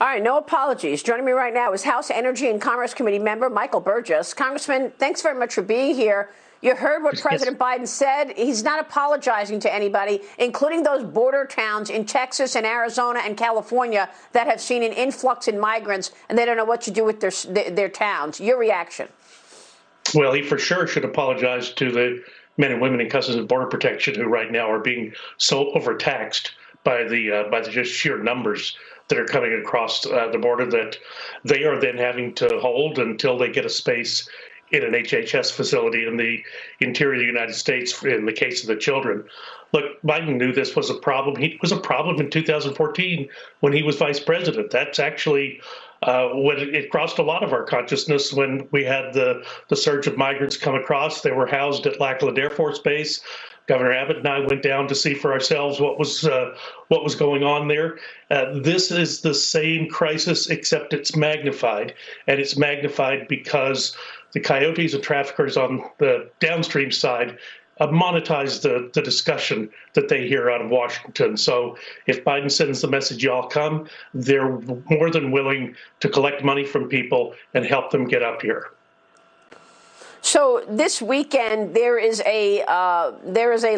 All right, no apologies. Joining me right now is House Energy and Commerce Committee member Michael Burgess. Congressman, thanks very much for being here. You heard what President Biden said. He's not apologizing to anybody, including those border towns in Texas and Arizona and California that have seen an influx in migrants, and they don't know what to do with their towns. Your reaction? Well, he for sure should apologize to the men and women in Customs and Border Protection who right now are being so overtaxed by the just sheer numbers that are coming across the border that they are then having to hold until they get a space in an HHS facility in the interior of the United States in the case of the children. Look, Biden knew this was a problem. It was a problem in 2014 when he was vice president. That's actually when it crossed a lot of our consciousness when we had the surge of migrants come across. They were housed at Lackland Air Force Base. Governor Abbott and I went down to see for ourselves what was going on there. This is the same crisis, except it's magnified, and it's magnified because the coyotes and traffickers on the downstream side monetize the discussion that they hear out of Washington. So if Biden sends the message, y'all come, they're more than willing to collect money from people and help them get up here. So this weekend, there is a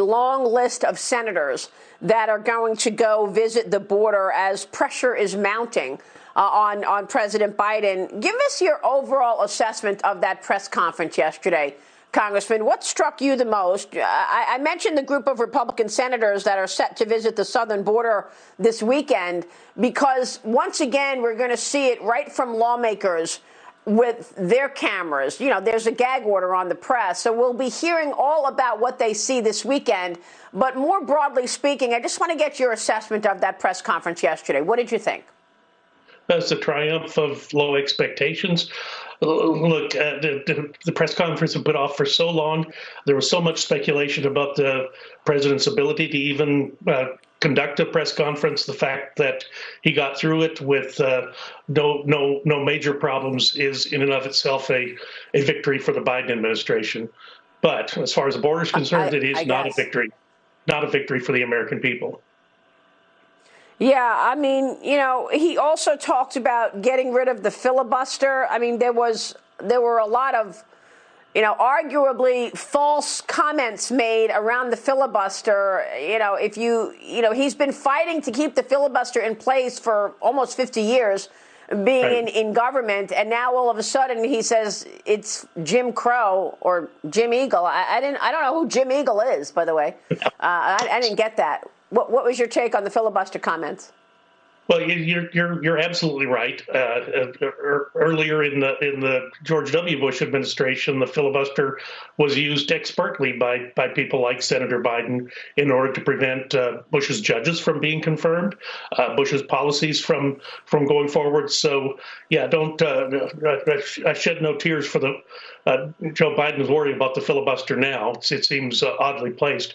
long list of senators that are going to go visit the border as pressure is mounting on President Biden. Give us your overall assessment of that press conference yesterday, Congressman. What struck you the most? I mentioned the group of Republican senators that are set to visit the southern border this weekend because, once again, we're going to see it right from lawmakers with their cameras. You know, there's a gag order on the press, so we'll be hearing all about what they see this weekend. But more broadly speaking, I just want to get your assessment of that press conference yesterday. What did you think? That's a triumph of low expectations. Look, the press conference was put off for so long. There was so much speculation about the president's ability to even conduct a press conference. The fact that he got through it with no major problems is in and of itself a victory for the Biden administration. But as far as the border is concerned, it is not a victory, not a victory for the American people. Yeah, I mean, you know, he also talked about getting rid of the filibuster. I mean, there were a lot of, you know, arguably false comments made around the filibuster. You know, he's been fighting to keep the filibuster in place for almost 50 years, being in government, and now all of a sudden he says it's Jim Crow or Jim Eagle. I don't know who Jim Eagle is, by the way. I didn't get that. What was your take on the filibuster comments? Well, you're absolutely right. Earlier in the George W. Bush administration, the filibuster was used expertly by people like Senator Biden in order to prevent Bush's judges from being confirmed, Bush's policies from going forward. So, yeah, I shed no tears for the Joe Biden is worried about the filibuster now. It seems oddly placed.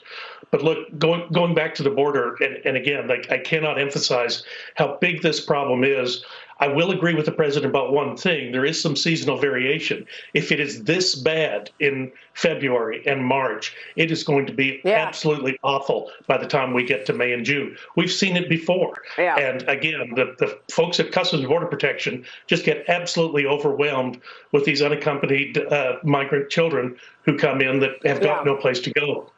But look, going back to the border, and again, I cannot emphasize how big this problem is. I will agree with the president about one thing. There is some seasonal variation. If it is this bad in February and March, it is going to be absolutely awful by the time we get to May and June. We've seen it before. Yeah. And again, the folks at Customs and Border Protection just get absolutely overwhelmed with these unaccompanied migrant children who come in that have got no place to go.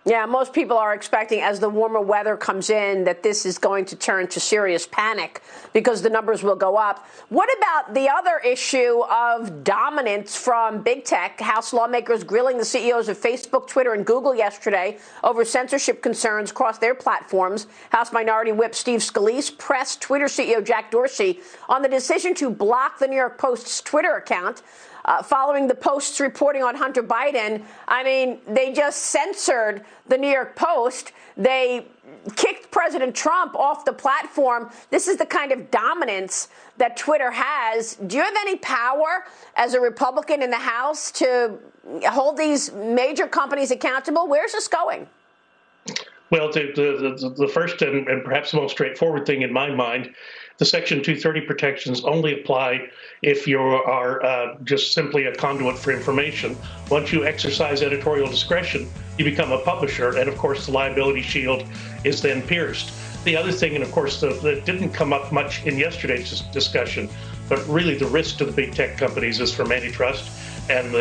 Yeah, most people are expecting, as the warmer weather comes in, that this is going to turn to serious panic because the numbers will go up. What about the other issue of dominance from big tech? House lawmakers grilling the CEOs of Facebook, Twitter, and Google yesterday over censorship concerns across their platforms. House Minority Whip Steve Scalise pressed Twitter CEO Jack Dorsey on the decision to block the New York Post's Twitter account. Following the Post's reporting on Hunter Biden, I mean, they just censored the New York Post. They kicked President Trump off the platform. This is the kind of dominance that Twitter has. Do you have any power as a Republican in the House to hold these major companies accountable? Where's this going? Well, the first and perhaps the most straightforward thing in my mind, the Section 230 protections only apply if you are just simply a conduit for information. Once you exercise editorial discretion, you become a publisher, and of course the liability shield is then pierced. the other thing, and of course, that didn't come up much in yesterday's discussion, but really the risk to the big tech companies is from antitrust, and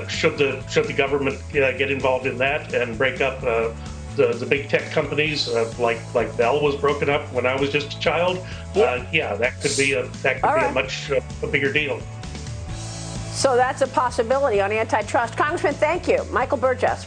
should the government get involved in that and break up the big tech companies like Bell was broken up when I was just a child. That could be a much bigger deal. So that's a possibility on antitrust. Congressman, thank you. Michael Burgess.